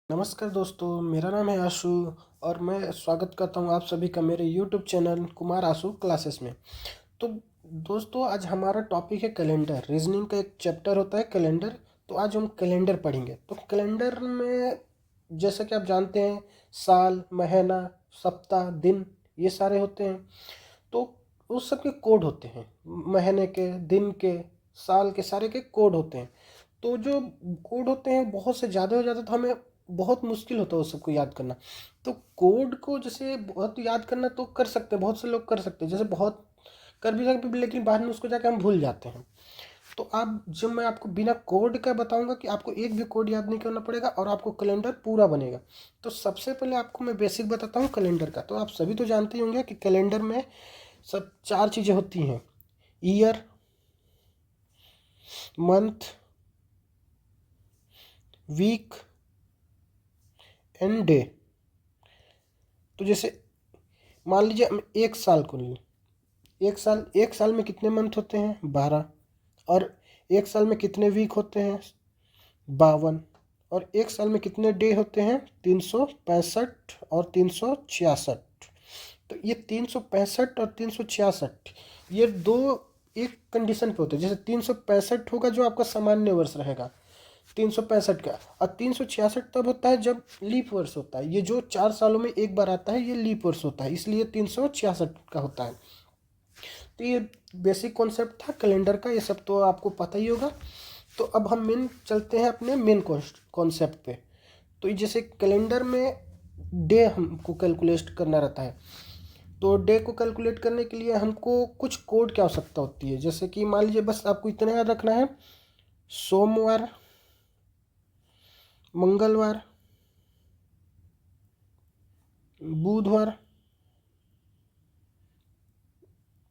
नमस्कार दोस्तों, मेरा नाम है आशु और मैं स्वागत करता हूं आप सभी का मेरे यूट्यूब चैनल कुमार आशु क्लासेस में। तो दोस्तों, आज हमारा टॉपिक है कैलेंडर। रीजनिंग का एक चैप्टर होता है कैलेंडर। तो आज हम कैलेंडर पढ़ेंगे। तो कैलेंडर में जैसा कि आप जानते हैं, साल, महीना, सप्ताह, दिन, ये सारे होते हैं। तो उस सब के कोड होते हैं। महीने के, दिन के, साल के, सारे के कोड होते हैं। तो जो कोड होते हैं बहुत से ज़्यादा हो जाता है, तो हमें बहुत मुश्किल होता है उस सबको याद करना। तो कोड को जैसे बहुत याद करना तो कर सकते हैं, बहुत से लोग कर सकते हैं, जैसे बहुत कर भी सकते हैं, लेकिन बाद में उसको जाके हम भूल जाते हैं। तो आप जब मैं आपको बिना कोड का बताऊंगा कि आपको एक भी कोड याद नहीं करना पड़ेगा और आपको कैलेंडर पूरा बनेगा। तो सबसे पहले आपको मैं बेसिक बताता हूँ कैलेंडर का। तो आप सभी तो जानते ही होंगे कि कैलेंडर में सब 4 चीज़ें होती हैं: year, month, week and day. तो जैसे मान लीजिए हम एक साल को लें। एक साल में कितने मंथ होते हैं? 12। और एक साल में कितने वीक होते हैं? 52। और एक साल में कितने डे होते हैं? 365 और 366। तो ये 365 और 366, ये दो एक कंडीशन पे होते हैं। जैसे 365 होगा जो आपका सामान्य वर्ष रहेगा, 365 का। और 366 तब होता है जब लीप वर्ष होता है। ये जो 4 सालों में एक बार आता है, ये लीप वर्ष होता है, इसलिए 366 का होता है। तो ये बेसिक कॉन्सेप्ट था कैलेंडर का, ये सब तो आपको पता ही होगा। तो अब हम मेन चलते हैं अपने मेन कॉन्सेप्ट पे। तो जैसे कैलेंडर में डे हमको कैलकुलेट करना रहता है। तो डे को कैलकुलेट करने के लिए हमको कुछ कोड की आवश्यकता होती है। जैसे कि मान लीजिए, बस आपको इतना याद रखना है: सोमवार, मंगलवार, बुधवार,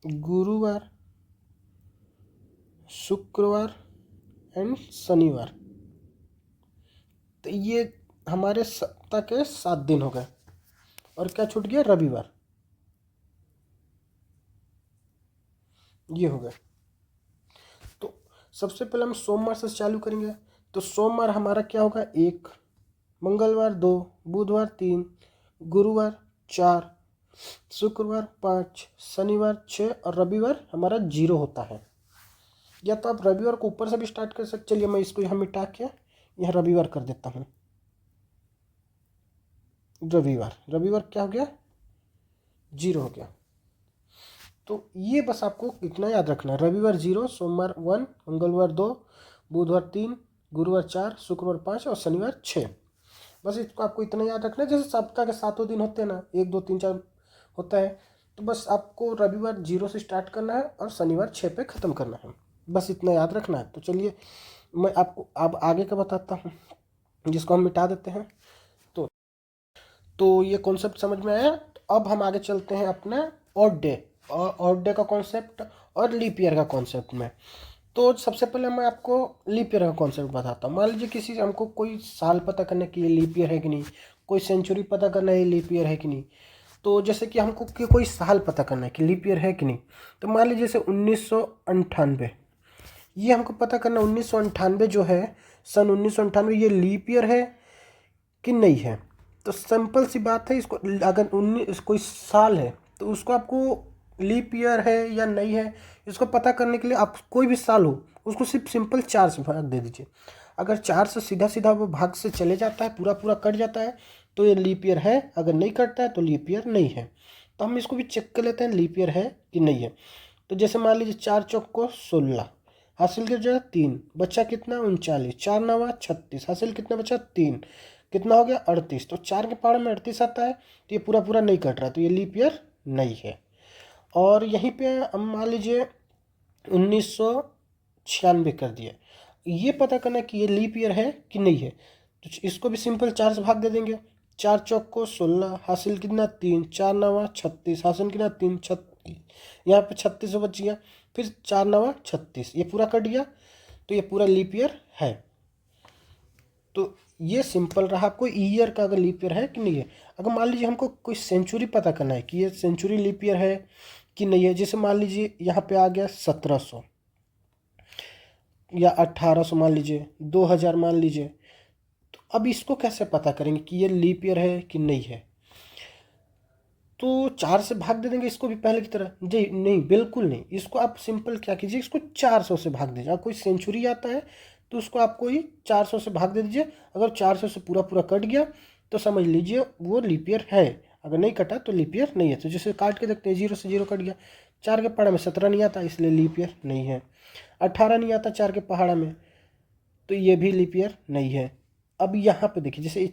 गुरुवार, शुक्रवार एंड शनिवार। तो ये हमारे सप्ताह के 7 दिन हो गए। और क्या छूट गया? रविवार। ये हो गए। तो सबसे पहले हम सोमवार से चालू करेंगे। तो सोमवार हमारा क्या होगा? 1, मंगलवार 2, बुधवार 3, गुरुवार 4, शुक्रवार 5, शनिवार 6 और रविवार हमारा 0 होता है। या तो आप रविवार को ऊपर से भी स्टार्ट कर सकते। चलिए मैं इसको यहाँ मिटा के यहाँ रविवार कर देता हूँ। रविवार रविवार क्या हो गया? 0 हो गया। तो ये बस आपको इतना याद रखना है: रविवार 0, सोमवार 1, मंगलवार 2, बुधवार 3, गुरुवार 4, शुक्रवार 5 और शनिवार 6। बस इसको आपको इतना याद रखना है। जैसे सप्ताह के 7 दिन होते हैं ना, 1 2 3 4 होता है। तो बस आपको रविवार 0 से स्टार्ट करना है और शनिवार 6 पे ख़त्म करना है। बस इतना याद रखना है। तो चलिए मैं आपको अब आगे का बताता हूँ, जिसको हम मिटा देते हैं। तो ये कॉन्सेप्ट समझ में आया। तो अब हम आगे चलते हैं अपना ऑड डे और ऑड डे का कॉन्सेप्ट और लीप ईयर का कॉन्सेप्ट में। तो सबसे पहले मैं आपको लीप ईयर का कॉन्सेप्ट बताता हूँ। मान लीजिए किसी हमको कोई साल पता करने के लिए लीप ईयर है कि नहीं, कोई सेंचुरी पता करना है लीप ईयर है कि नहीं। तो जैसे कि हमको कोई साल पता करना है कि लीप ईयर है कि नहीं। तो मान लीजिए जैसे 1998, ये हमको पता करना 1998 जो है, सन 1998, ये लीप ईयर है कि नहीं है। तो सिंपल सी बात है, इसको अगर 19 कोई साल है तो उसको आपको लीप ईयर है या नहीं है, इसको पता करने के लिए आप कोई भी साल हो उसको सिर्फ सिंपल 4 से भाग दे दीजिए। अगर 4 से सीधा सीधा वो भाग से चले जाता है, पूरा पूरा कट जाता है, तो ये लीप ईयर है। अगर नहीं कटता है तो लीप ईयर नहीं है। तो हम इसको भी चेक कर लेते हैं लीप ईयर है कि नहीं है। तो जैसे मान लीजिए 4 चौक को 16, हासिल की जगह 3, बच्चा कितना? 39, 4 नवा 36, हासिल कितना बचा? 3, कितना हो गया? 38। तो 4 के पावर में 38 आता है। तो ये पूरा पूरा नहीं कट रहा, तो ये लीप ईयर नहीं है। और यहीं पे हम मान लीजिए 1996 कर दिया। ये पता करना कि ये लीप ईयर है कि नहीं है। तो इसको भी सिंपल 4 से भाग दे देंगे। 4 चौक को 16, हासिल कितना? 3, 4 नवा 36, हासिल कितना? 3, 36। यहाँ पे 36 बच गया। फिर 4 नवा 36, ये पूरा कट गया। तो ये पूरा लीप ईयर है। तो ये सिंपल रहा। कोई ईयर का अगर लीप ईयर है कि नहीं है। अगर मान लीजिए हमको कोई सेंचुरी पता करना है कि ये सेंचुरी लीप ईयर है कि नहीं है। जैसे मान लीजिए यहाँ पे आ गया 1700 या 1800, मान लीजिए 2000, मान लीजिए। तो अब इसको कैसे पता करेंगे कि ये लीप ईयर है कि नहीं है? तो 4 से भाग दे देंगे इसको भी पहले की तरह। जी नहीं, बिल्कुल नहीं। इसको आप सिंपल क्या कीजिए, इसको 400 से भाग दीजिए। कोई सेंचुरी आता है तो उसको आप कोई 400 से भाग दे दीजिए। अगर 400 से पूरा पूरा कट गया तो समझ लीजिए वो लीप ईयर है, अगर नहीं कटा तो लीप ईयर नहीं है। तो जैसे काट के देखते हैं, 0 से 0 कट गया, 4 के पहाड़ा में 17 नहीं आता, इसलिए लीप ईयर नहीं है। 18 नहीं आता 4 के पहाड़ा में, तो ये भी लीप ईयर नहीं है। अब यहाँ पे देखिए, जैसे ये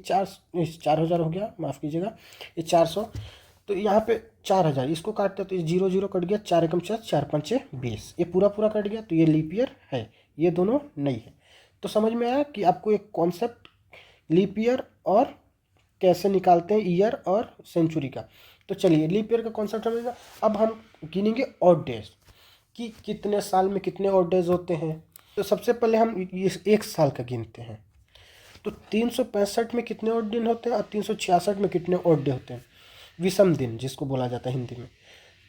4,000 हो गया, माफ़ कीजिएगा, ये 400, तो यहाँ पे 4,000 इसको काटते तो ये 0 0 कट गया, 4 एकम 4, 4 पंचे 20, ये पूरा पूरा कट गया, तो ये लीप ईयर है, ये दोनों नहीं है। तो समझ में आया कि आपको एक कॉन्सेप्ट लीप ईयर और कैसे निकालते हैं ईयर और सेंचुरी का। तो चलिए लीप ईयर का कॉन्सेप्ट समझना। अब हम गिनेंगे ऑड डेज कि कितने साल में कितने ऑड डेज होते हैं। तो सबसे पहले हम इस एक साल का गिनते हैं। तो 365 में कितने ऑड दिन होते हैं और 366 में कितने ऑड डे होते हैं, विषम दिन जिसको बोला जाता है हिंदी में।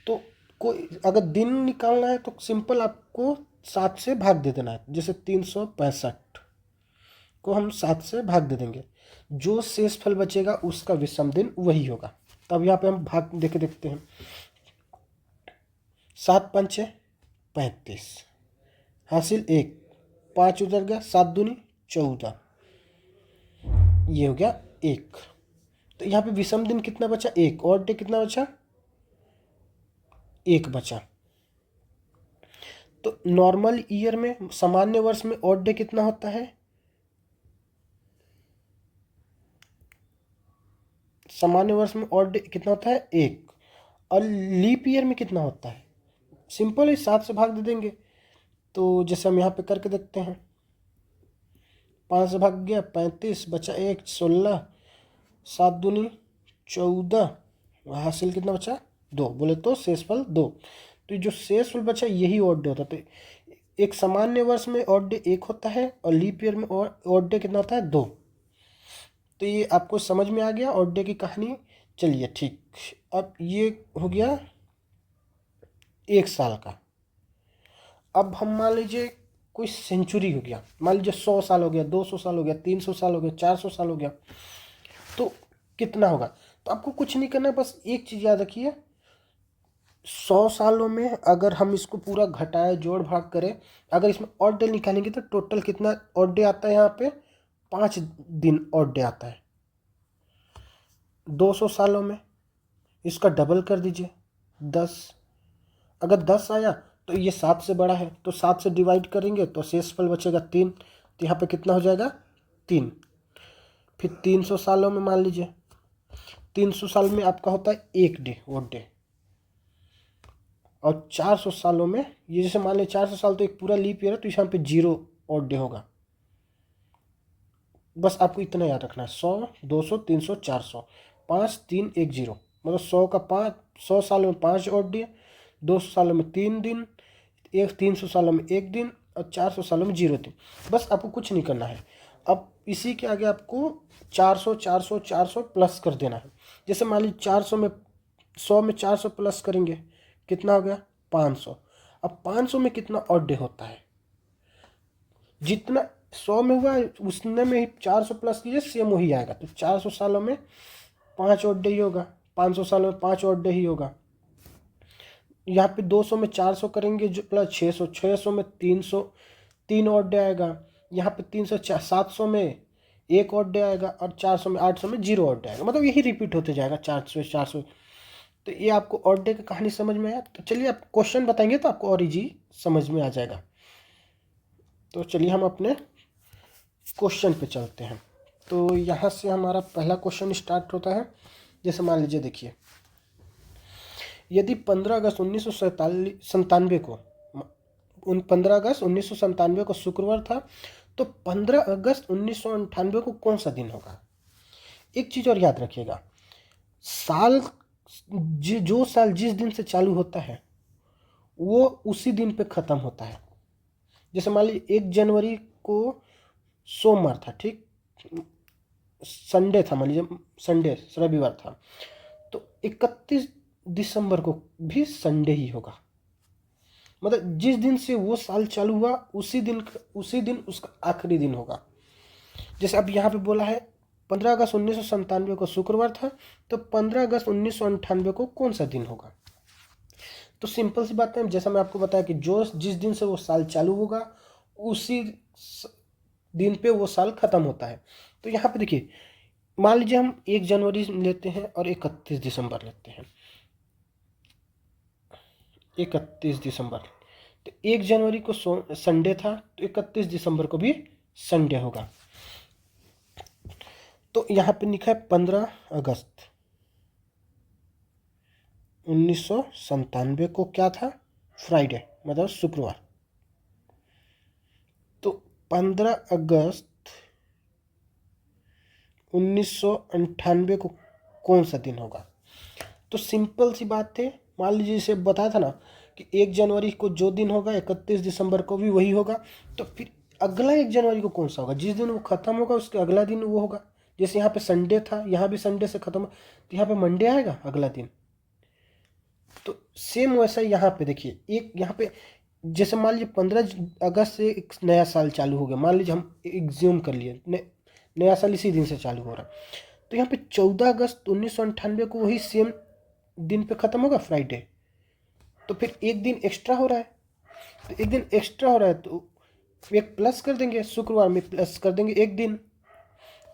तो कोई अगर दिन निकालना है तो सिंपल आपको 7 से भाग दे देना है। जैसे 365 को हम 7 से भाग दे देंगे, जो शेष फल बचेगा उसका विषम दिन वही होगा। तब यहाँ पे हम भाग देके देखते हैं। 7 पंचे 35, हासिल 1, 5 उधर गया, 7 दूनी 14, ये हो गया 1। तो यहाँ पे विषम दिन कितना बचा, 1, और डे कितना बचा, 1 बचा। तो नॉर्मल ईयर में, सामान्य वर्ष में ऑड डे कितना होता है, सामान्य वर्ष में ऑड डे कितना होता है, 1। और लीप ईयर में कितना होता है, सिंपल ही 7 से भाग दे देंगे। तो जैसे हम यहाँ पे करके देखते हैं, 5 से भाग गया 35, बचा 1, 16, 7 दूनी 14, हासिल कितना बचा, 2, बोले तो शेषफल 2। तो जो शेषफल बचा यही ऑड डे होता है। तो एक सामान्य वर्ष में ऑड डे 1 होता है और लीप ईयर में ऑड डे कितना होता है, 2। तो ये आपको समझ में आ गया ऑड डे की कहानी। चलिए ठीक, अब ये हो गया एक साल का। अब हम मान लीजिए कोई सेंचुरी हो गया, मान लीजिए 100 साल हो गया, 200 साल हो गया, 300 साल हो गया, 400 साल हो गया, तो कितना होगा। तो आपको कुछ नहीं करना है, बस एक चीज़ याद रखिए, 100 सालों में अगर हम इसको पूरा घटाए, जोड़ भाग करें, अगर इसमें ऑड डे निकालेंगे तो टोटल कितना ऑड डे आता है, यहाँ पे 5 दिन ऑड डे आता है। 200 सालों में इसका डबल कर दीजिए, 10। अगर 10 आया तो ये 7 से बड़ा है, तो 7 से डिवाइड करेंगे तो शेषफल बचेगा 3। तो यहाँ पे कितना हो जाएगा, 3। फिर 300 सालों में मान लीजिए, 300 साल में आपका होता है 1 डे ऑड डे। और 400 सालों में, ये जैसे मान लीजिए 400 साल तो एक पूरा लीप ईयर है, तो यहाँ पे 0 ऑड डे होगा। बस आपको इतना याद रखना है, 100, 200, 300, 400, 5, 3, 1, 0, मतलब 100 का 5, 100 सालों में 5 ऑड डे, 200 सालों में 3 दिन, 300 सालों में 1 दिन, और 400 सालों में 0 दिन। बस आपको कुछ नहीं करना है। अब इसी के आगे आपको 400 400 400 प्लस कर देना है। जैसे मान लीजिए 400 में, 100 में 400 प्लस करेंगे, कितना हो गया, 500। अब 500 में कितना ऑड डे होता है, जितना 100 में हुआ उसने में ही 400 प्लस कीजिए, सेम वही आएगा। तो 400 सालों में 5 ऑड डे ही होगा, 500 सालों में 5 ऑड डे ही होगा। यहाँ पे 200 में 400 करेंगे जो प्लस 600, 600 में 300, 3 ऑड डे आएगा। यहाँ पे 300, 700 में 1 ऑड डे आएगा, और 400 में, 800 में 0 ऑड डे आएगा। मतलब यही रिपीट होते जाएगा, 400 400। तो ये आपको ऑड डे की कहानी समझ में आया। तो चलिए आप क्वेश्चन बताएंगे तो आपको और इजी समझ में आ जाएगा। तो चलिए हम अपने क्वेश्चन पे चलते हैं। तो यहाँ से हमारा पहला क्वेश्चन स्टार्ट होता है। जैसे मान लीजिए, देखिए, यदि 15 अगस्त 1997 को 15 अगस्त 1997 को शुक्रवार था, तो 15 अगस्त 1998 को कौन सा दिन होगा। एक चीज़ और याद रखिएगा, साल जो साल जिस दिन से चालू होता है वो उसी दिन पे ख़त्म होता है। जैसे मान लीजिए 1 जनवरी को सोमवार था, ठीक, संडे था, मान लीजिए संडे रविवार था, तो 31 दिसंबर को भी संडे ही होगा। मतलब जिस दिन से वो साल चालू हुआ उसी दिन उसका आखिरी दिन होगा। जैसे अब यहाँ पे बोला है 15 अगस्त 1997 को शुक्रवार था, तो 15 अगस्त 1998 को कौन सा दिन होगा? तो सिंपल सी बात है, जैसा मैं आपको बताया कि जो जिस दिन से वो साल चालू होगा उसी दिन पे वो साल खत्म होता है। तो यहाँ पे देखिए, मान लीजिए हम 1 जनवरी लेते हैं और 31 दिसंबर लेते हैं। 31 दिसंबर, तो 1 जनवरी को संडे था, तो 31 दिसंबर को भी संडे होगा। तो यहाँ पे लिखा है 15 अगस्त 1997 को क्या था? फ्राइडे, मतलब शुक्रवार। तो 15 अगस्त 1998 को कौन सा दिन होगा? तो सिंपल सी बात है, मान लीजिए इसे बताया था ना कि 1 जनवरी को जो दिन होगा 31 दिसंबर को भी वही होगा। तो फिर अगला 1 जनवरी को कौन सा होगा? जिस दिन वो खत्म होगा उसके अगला दिन वो होगा। जैसे यहाँ पे संडे था, यहाँ भी संडे से खत्म, तो यहाँ पे मंडे आएगा अगला दिन। तो सेम वैसा यहाँ पे देखिए, एक यहाँ पे जैसे मान लीजिए 15 अगस्त से एक नया साल चालू हो गया, मान लीजिए हम एग्ज्यूम कर लिए नया साल इसी दिन से चालू हो रहा है। तो यहाँ पे 14 अगस्त 1998 को वही सेम दिन पे ख़त्म होगा, फ्राइडे। तो फिर एक दिन एक्स्ट्रा हो रहा है, तो एक दिन एक्स्ट्रा हो रहा है तो एक प्लस कर देंगे, शुक्रवार में प्लस कर देंगे एक दिन,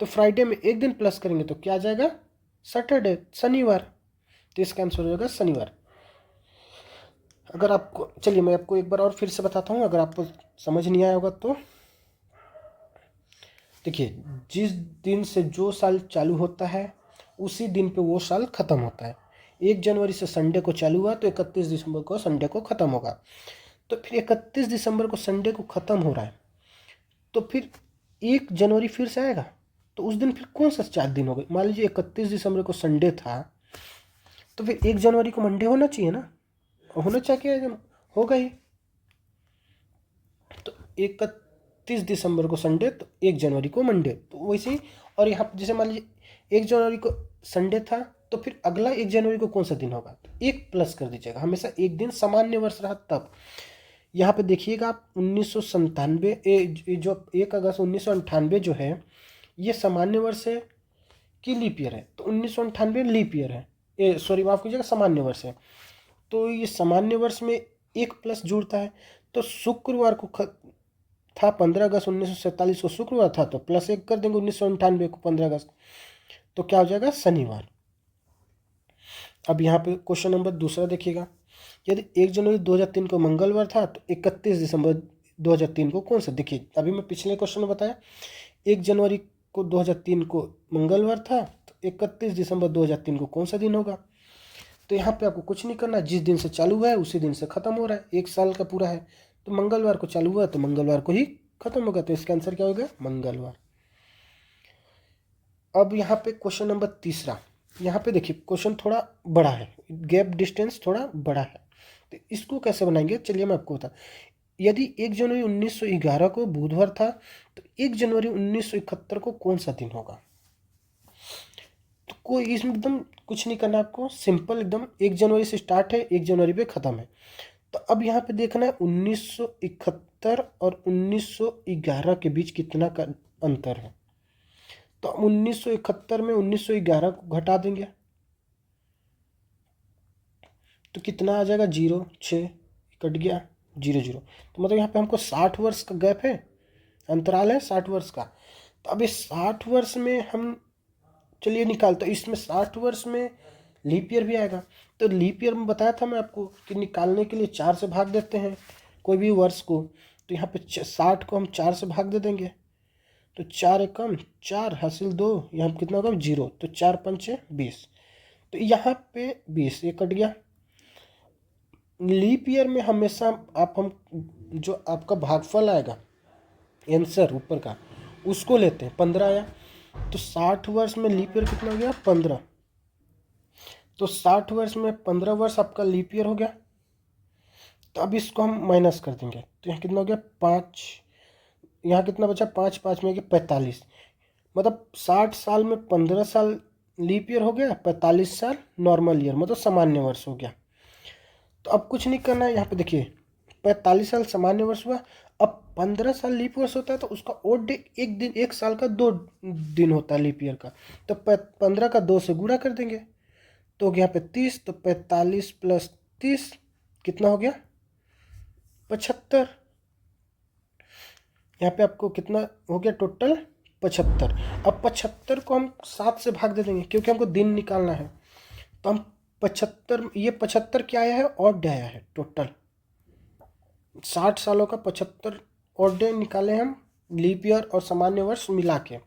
तो फ्राइडे में एक दिन प्लस करेंगे तो क्या आ जाएगा? सैटरडे, शनिवार। तो इसका आंसर हो जाएगा शनिवार। अगर आपको, चलिए मैं आपको एक बार और फिर से बताता हूँ, अगर आपको समझ नहीं आया होगा तो देखिए, जिस दिन से जो साल चालू होता है उसी दिन पे वो साल ख़त्म होता है। 1 जनवरी से संडे को चालू हुआ तो 31 दिसंबर को संडे को ख़त्म होगा। तो फिर 31 दिसंबर को संडे को ख़त्म हो रहा है, तो फिर 1 जनवरी फिर से आएगा, तो उस दिन फिर कौन सा 4 दिन हो गए? मान लीजिए 31 दिसंबर को संडे था, तो फिर 1 जनवरी को मंडे होना चाहिए ना, होना चाहिए, होगा ही। तो 31 दिसंबर को संडे, तो 1 जनवरी को मंडे, तो वैसे ही। और यहाँ जैसे मान लीजिए 1 जनवरी को संडे था, तो फिर अगला 1 जनवरी को कौन सा दिन होगा? तो एक प्लस कर दीजिएगा, हमेशा एक दिन सामान्य वर्ष रहा तब। यहाँ पे देखिएगा आप 1997 जो 1 अगस्त 1998 जो है ये सामान्य वर्ष है कि लीप ईयर है? तो 1998 लीप ईयर है, सॉरी माफ़ कीजिएगा, सामान्य वर्ष है। तो ये सामान्य वर्ष में एक प्लस जुड़ता है, तो शुक्रवार को था 15 अगस्त 1947 को शुक्रवार था, तो प्लस 1 कर देंगे 1998 को 15 अगस्त, तो क्या हो जाएगा? शनिवार। अब यहाँ पे क्वेश्चन नंबर दूसरा देखिएगा, यदि 1 जनवरी 2003 को मंगलवार था तो 31 दिसंबर 2003 को कौन सा? देखिए अभी मैं पिछले क्वेश्चन में बताया 1 जनवरी को 2003 को मंगलवार था, तो 31 दिसंबर 2003 को कौन सा दिन होगा? तो यहाँ पे आपको कुछ नहीं करना, जिस दिन से चालू हुआ है उसी दिन से ख़त्म हो रहा है, एक साल का पूरा है, तो मंगलवार को चालू हुआ तो मंगलवार को ही खत्म होगा, तो इसका आंसर क्या होगा? मंगलवार। अब यहाँ पे क्वेश्चन नंबर तीसरा, यहाँ पे देखिए क्वेश्चन थोड़ा बड़ा है, गैप डिस्टेंस थोड़ा बड़ा है, तो इसको कैसे बनाएंगे चलिए मैं आपको बता। यदि 1 जनवरी 1911 को बुधवार था तो 1 जनवरी 1971 को कौन सा दिन होगा? तो कोई इसमें एकदम कुछ नहीं करना आपको, सिंपल एकदम, 1 जनवरी से स्टार्ट है 1 जनवरी पे ख़त्म है। तो अब यहाँ पे देखना है 1971 और 1911 के बीच कितना का अंतर है। तो 1971 में 1911 को घटा देंगे तो कितना आ जाएगा? 0, 6 कट गया, 0 0। तो मतलब यहाँ पे हमको 60 वर्ष का गैप है, अंतराल है 60 वर्ष का। तो अब इस 60 वर्ष में हम चलिए निकालते, तो इसमें 60 वर्ष में लीप ईयर भी आएगा। तो लीप ईयर में बताया था मैं आपको कि निकालने के लिए 4 से भाग देते हैं कोई भी वर्ष को, तो यहाँ पे 60 को हम 4 से भाग दे देंगे, तो 4 एकम 4 हासिल 2, यहाँ पे कितना होगा? 0। तो 4 पंचे 20, तो यहाँ पे 20 ये कट गया। लीप ईयर में हमेशा हम जो आपका भागफल आएगा आंसर ऊपर का उसको लेते हैं, 15 आया, तो 60 वर्ष में लीप ईयर कितना हो गया? 15। तो 60 वर्ष में 15 वर्ष आपका लीप ईयर हो गया। तो अब इसको हम माइनस कर देंगे, तो यहाँ कितना हो गया? 5, यहाँ कितना बचा? 5 5 में 45, मतलब 60 साल में 15 साल लीप ईयर हो गया, 45 साल नॉर्मल ईयर मतलब सामान्य वर्ष हो गया। तो अब कुछ नहीं करना है, यहाँ पे देखिए 45 साल सामान्य वर्ष हुआ। अब 15 साल लीप वर्ष होता है तो उसका ओड डे एक दिन, एक साल का 2 दिन होता है लीप ईयर का। तो 15 का 2 से गुणा कर देंगे तो यहाँ पे 30, तो 45 प्लस 30 कितना हो गया 75। यहाँ पे आपको कितना हो गया टोटल 75। अब 75 को हम 7 से भाग दे देंगे क्योंकि हमको दिन निकालना है। तो हम 75, ये 75 क्या आया है ऑड डे आया है टोटल 60 सालों का 75 ऑड डे निकाले हम लीप ईयर और सामान्य वर्ष मिला के।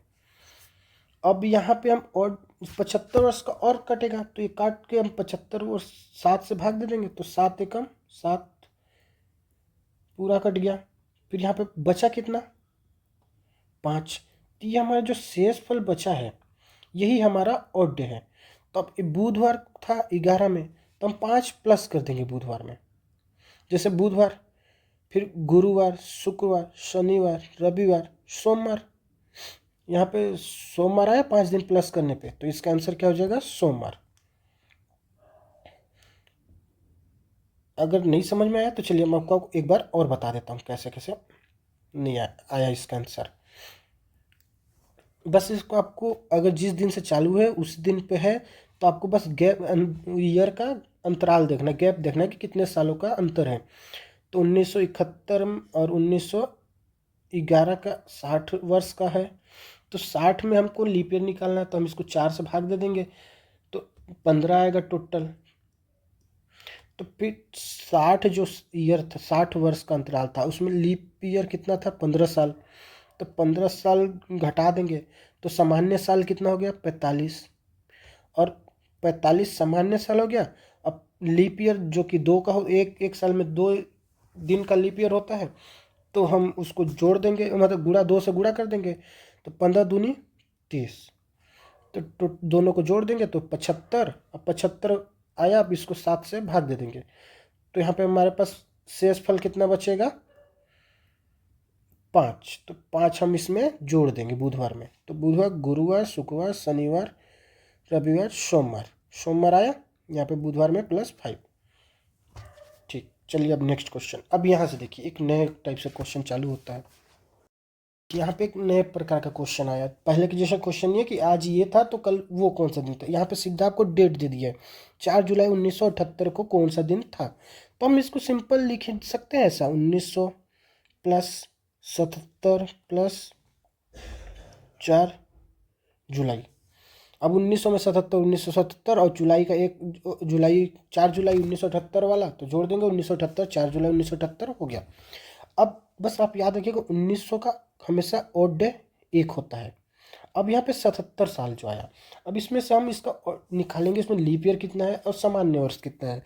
अब यहाँ पे हम और 75 वर्ष का और कटेगा तो ये काट के हम 75 वर्ष 7 से भाग दे देंगे तो 7 एकम 7 पूरा कट गया। फिर यहाँ पे बचा कितना 5। तो ये हमारा जो शेष फल बचा है यही हमारा ऑड डे है। तो अब ये बुधवार था 11 में तो हम 5 प्लस कर देंगे बुधवार में। जैसे बुधवार, फिर गुरुवार, शुक्रवार, शनिवार, रविवार, सोमवार। यहाँ पे सोमवार आया 5 दिन प्लस करने पे तो इसका आंसर क्या हो जाएगा सोमवार। अगर नहीं समझ में आया तो चलिए मैं आपको एक बार और बता देता हूँ कैसे कैसे नहीं आया इसका आंसर। बस इसको आपको अगर जिस दिन से चालू है उस दिन पे है तो आपको बस गैप ईयर का अंतराल देखना, गैप देखना है कि कितने सालों का अंतर है। तो 1971 और 1911 का 60 वर्ष का है तो 60 में हमको लीप ईयर निकालना है तो हम इसको 4 से भाग दे देंगे तो 15 आएगा टोटल। तो फिर 60 जो ईयर था 60 वर्ष का अंतराल था उसमें लीप ईयर कितना था 15 साल। तो 15 साल घटा देंगे तो सामान्य साल कितना हो गया 45 और 45 सामान्य साल हो गया। अब लीप ईयर जो कि 2 का हो, एक साल में 2 दिन का लीप ईयर होता है तो हम उसको जोड़ देंगे, मतलब गुणा 2 से गुणा कर देंगे तो 15 दूनी 30 तो दोनों को जोड़ देंगे तो 75। अब 75 आया, अब इसको 7 से भाग दे देंगे तो यहाँ पे हमारे पास शेष फल कितना बचेगा 5। तो 5 हम इसमें जोड़ देंगे बुधवार में। तो बुधवार, गुरुवार, शुक्रवार, शनिवार, रविवार, सोमवार। सोमवार आया यहाँ पे बुधवार में +5। ठीक, चलिए अब नेक्स्ट क्वेश्चन। अब यहाँ से देखिए एक नए टाइप से क्वेश्चन चालू होता है कि यहाँ पे एक नए प्रकार का क्वेश्चन आया। पहले के जैसा क्वेश्चन ये कि आज ये था तो कल वो कौन सा दिन था। यहाँ पे सीधा आपको डेट दे दिया है 4 जुलाई 1978 को कौन सा दिन था। तो हम इसको सिंपल लिख सकते हैं ऐसा 1900 + 77 + 4 जुलाई। अब 1900 में 77 1977 और जुलाई का 1 जुलाई 4 जुलाई 1978 वाला तो जोड़ देंगे 1978 4 जुलाई 1978 हो गया। अब बस आप याद रखिएगा 1900 का हमेशा ऑड डे 1 होता है। अब यहाँ पे 77 साल जो आया, अब इसमें से हम इसका निकालेंगे इसमें लीप ईयर कितना है और सामान्य वर्ष कितना है।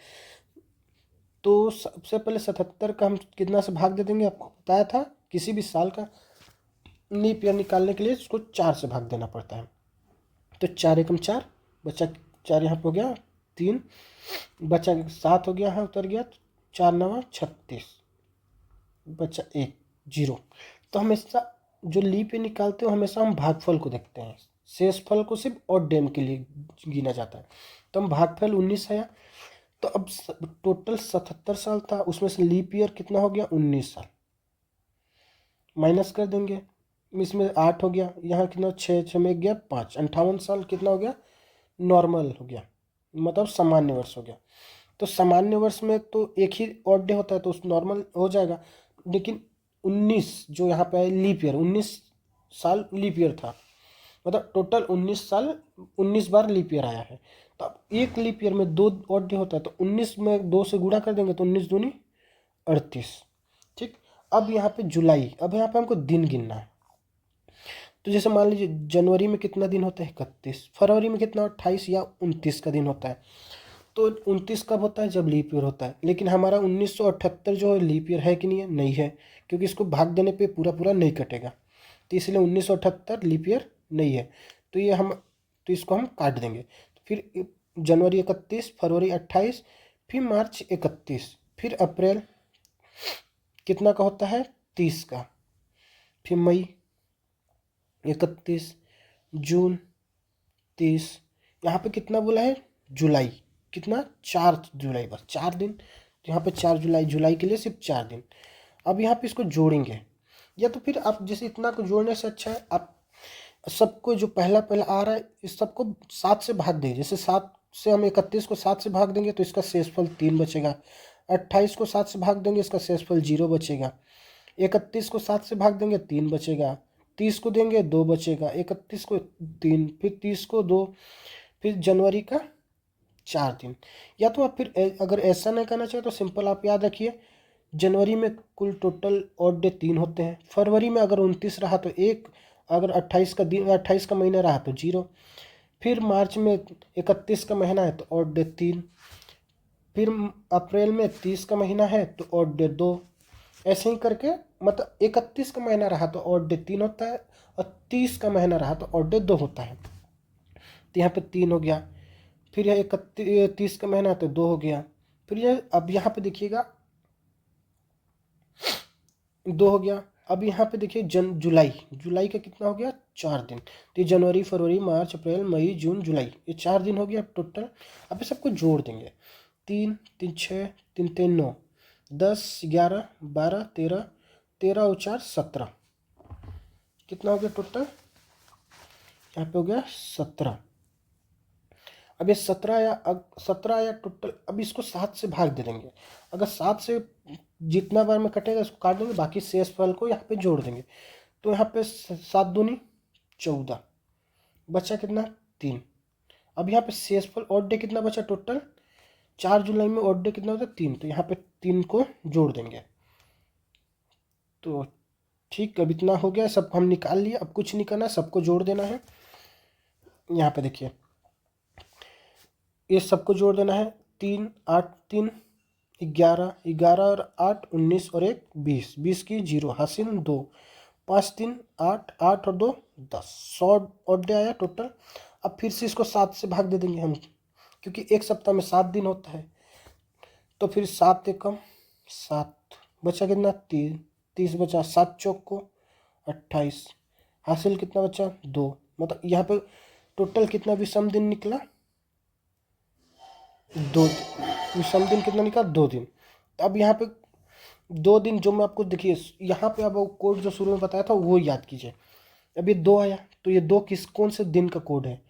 तो सबसे पहले 77 का हम कितना से भाग दे देंगे, आपको बताया था किसी भी साल का लीप ईयर निकालने के लिए इसको 4 से भाग देना पड़ता है। तो 4 एकम 4 बचा, 4 यहाँ पे हो गया 3 बचा, 7 हो गया, यहाँ उतर गया 4 9 36 बचा 1 0। तो हमेशा जो लीप ईयर निकालते हो हमेशा हम भागफल को देखते हैं, शेष फल को सिर्फ ऑड डे के लिए गिना जाता है। तो हम भागफल 19 आया। तो अब टोटल 77 साल था उसमें से लीप ईयर कितना हो गया 19 साल, माइनस कर देंगे इसमें 8 हो गया, यहाँ कितना 6 में गया 5, 58 साल कितना हो गया नॉर्मल हो गया, मतलब सामान्य वर्ष हो गया। तो सामान्य वर्ष में तो एक ही ऑड डे होता है तो उस नॉर्मल हो जाएगा। लेकिन 19 जो यहाँ पे है लीप ईयर 19 साल लीप ईयर था, मतलब टोटल 19 साल 19 बार लीप ईयर आया है। तो अब एक लीप ईयर में 2 ऑड डे होता है तो 19 में 2 से गुणा कर देंगे तो 19 दूनी 38। ठीक, अब यहाँ पे जुलाई, अब यहाँ पे हमको दिन गिनना है। तो जैसे मान लीजिए जनवरी में कितना दिन होता है 31, फरवरी में कितना 28 या 29 का दिन होता है। तो 29 कब होता है जब लीप ईयर होता है। लेकिन हमारा 1978 जो है लीप ईयर है कि नहीं है, नहीं है, क्योंकि इसको भाग देने पे पूरा पूरा नहीं कटेगा। तो इसलिए 1978 लीप ईयर नहीं है। तो ये हम, तो इसको हम काट देंगे। फिर जनवरी 31, फरवरी 28, फिर मार्च 31, फिर अप्रैल कितना का होता है 30 का, फिर मई 31, जून 30, यहाँ पे कितना बोला है जुलाई कितना 4 जुलाई, बस 4 दिन। तो यहाँ पे 4 जुलाई, जुलाई के लिए सिर्फ 4 दिन। अब यहाँ पे इसको जोड़ेंगे, या तो फिर आप जैसे इतना को जोड़ने से अच्छा है आप सबको जो पहला पहला आ रहा है इस सबको 7 से भाग देंगे। जैसे 7 से हम 31 को 7 से भाग देंगे तो इसका शेषफल 3 बचेगा। 28 को 7 से भाग देंगे इसका शेषफल 0 बचेगा। 31 को 7 से भाग देंगे 3 बचेगा। 30 को देंगे 2 बचेगा। 31 को 3, फिर 30 को 2, फिर जनवरी का 4 दिन। या तो आप फिर अगर ऐसा नहीं करना चाहिए तो सिंपल आप याद रखिए, जनवरी में कुल टोटल ऑड डे 3 होते हैं। फरवरी में अगर 29 रहा तो 1, अगर 28 का महीना रहा तो 0। फिर मार्च में 31 का महीना है तो ऑड डे 3। फिर अप्रैल में 30 का महीना है तो ऑड डे 2। ऐसे ही करके मतलब 31 का महीना रहा तो ऑड डे 3 होता है, और 30 का महीना रहा तो ऑड डे 2 होता है। तो यहाँ पे 3 हो गया। फिर यह 31 का महीना तो 2 हो गया। फिर यह अब यहाँ पे देखिएगा 2 हो गया। अब यहाँ पे देखिए जुलाई का कितना हो गया 4 दिन। तो ये जनवरी, फरवरी, मार्च, अप्रैल, मई, जून, जुलाई, ये 4 दिन हो गया टोटल। अब ये सबको जोड़ देंगे। 3 3 6, 3 3 9, 10 11 12 13, 13 और 4 17, कितना हो गया टोटल, यहाँ पे हो गया 17। अब ये 17 आया टोटल। अब इसको 7 से भाग दे देंगे। अगर 7 से जितना बार में कटेगा इसको काट देंगे, बाकी शेषफल को यहाँ पे जोड़ देंगे। तो यहाँ पे 7 दूनी 14, बचा कितना 3। अब यहाँ पे शेषफल ऑड डे कितना बचा टोटल, 4 जुलाई में ऑड डे कितना होता है 3, तो यहाँ पे 3 को जोड़ देंगे। तो ठीक, अब इतना हो गया, सब हम निकाल लिए। अब कुछ नहीं करना, सबको जोड़ देना है। यहाँ पे देखिए ये सबको जोड़ देना है। 3 8 3 11, 11 और 8 19 और 1 20, 20 की 0 हासिल 2, 5 3 8, 8 और 2 10, 100 ऑड डे आया टोटल। अब फिर से इसको 7 से भाग दे देंगे हम, क्योंकि एक सप्ताह में 7 दिन होता है। तो फिर 7 एकम 7, बचा कितना 3, 30 बचा, 7 चौक को 28, हासिल कितना बचा 2। मतलब यहाँ पे टोटल कितना विषम दिन निकला 2। विषम दिन कितना निकला 2 दिन। तो अब यहाँ पे 2 दिन जो मैं आपको देखिए यहाँ पे अब कोड जो शुरू में बताया था वो याद कीजिए। अब ये 2 आया तो ये 2 कौन से दिन का कोड है,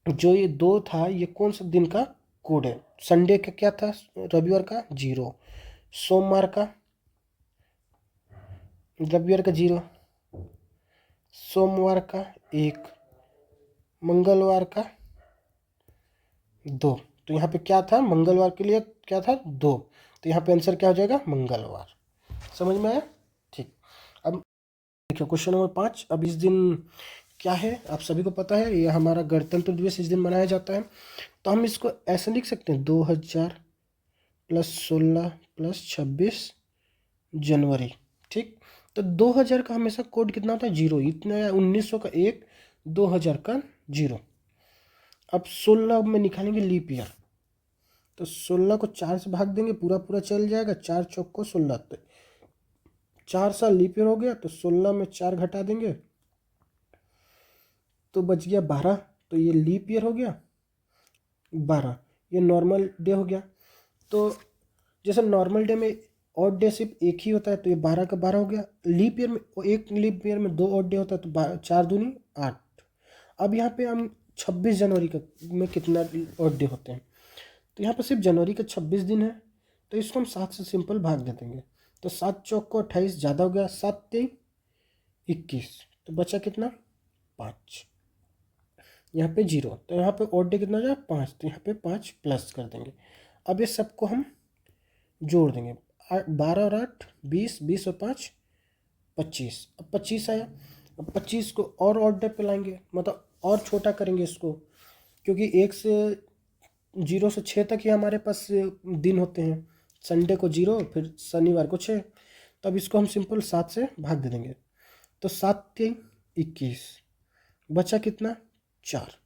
जो ये 2 था ये कौन से दिन का कोड है। संडे का क्या था, रविवार का 0, सोमवार का 0, सोमवार का 1, मंगलवार का 2। तो यहाँ पे क्या था, मंगलवार के लिए क्या था 2, तो यहाँ पे आंसर क्या हो जाएगा मंगलवार। समझ में आया, ठीक। अब देखिए क्वेश्चन नंबर 5। अब इस दिन क्या है आप सभी को पता है, ये हमारा गणतंत्र दिवस इस दिन मनाया जाता है। तो हम इसको ऐसे लिख सकते हैं 2000 + 16 + 26 जनवरी, ठीक। तो 2000 का हमेशा कोड कितना होता है 0, इतना 1900 का 1, 2000 का 0। अब 16 में निकालेंगे लीप ईयर, तो 16 को 4 से भाग देंगे, पूरा पूरा चल जाएगा, 4 चौक को 16, तो 4 साल लीप ईयर हो गया। तो 16 में 4 घटा देंगे तो बच गया 12, तो ये लीप ईयर हो गया 12। ये नॉर्मल डे हो गया। तो जैसे नॉर्मल डे में ऑड डे सिर्फ एक ही होता है, तो ये 12 का 12 हो गया। लीप ईयर में एक लीप ईयर में 2 ऑड डे होता है, तो 4 दूनी 8। अब यहाँ पे हम 26 जनवरी का में कितना ऑड डे होते हैं, तो यहाँ पे सिर्फ जनवरी का 26 दिन है, तो इसको हम 7 से सिंपल भाग दे देंगे। तो 7 चौक को 28 ज़्यादा हो गया, 7 3 21, तो बचा कितना 5। यहाँ पे 0, तो यहाँ पे ऑड डे कितना हो जाएगा 5, तो यहाँ पे 5 प्लस कर देंगे। अब ये सबको हम जोड़ देंगे, 12 और 8 20, 20 और 5 25। अब 25 आया। अब 25 को और ऑड डे पे लाएंगे, मतलब और छोटा करेंगे इसको, क्योंकि 1 से 0 से 6 तक ही हमारे पास दिन होते हैं। संडे को 0, फिर शनिवार को 6। तो अब इसको हम सिंपल 7 से भाग दे देंगे। तो 7 3 21, बचा कितना 4।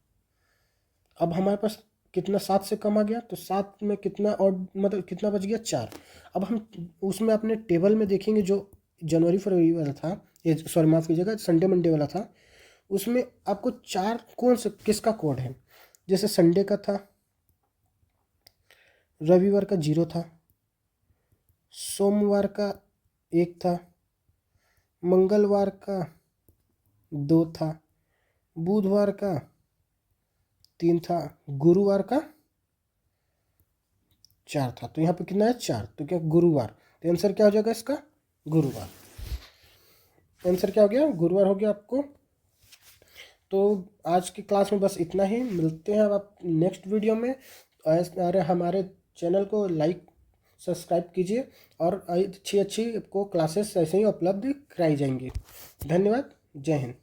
अब हमारे पास कितना 7 से कम आ गया, तो 7 में कितना और मतलब कितना बच गया 4। अब हम उसमें अपने टेबल में देखेंगे जो जनवरी फरवरी वाला था, ये सॉरी माफ़ कीजिएगा संडे मंडे वाला था, उसमें आपको 4 कौन से किसका कोड है। जैसे संडे का था, रविवार का 0 था, सोमवार का 1 था, मंगलवार का 2 था, बुधवार का 3 था, गुरुवार का 4 था। तो यहाँ पे कितना है 4, तो क्या गुरुवार, तो आंसर क्या हो जाएगा इसका गुरुवार। आंसर क्या हो गया गुरुवार हो गया आपको। तो आज की क्लास में बस इतना ही, मिलते हैं अब आप नेक्स्ट वीडियो में। अरे हमारे चैनल को लाइक सब्सक्राइब कीजिए और अच्छी अच्छी आपको क्लासेस ऐसे ही उपलब्ध कराई जाएंगी। धन्यवाद, जय हिंद।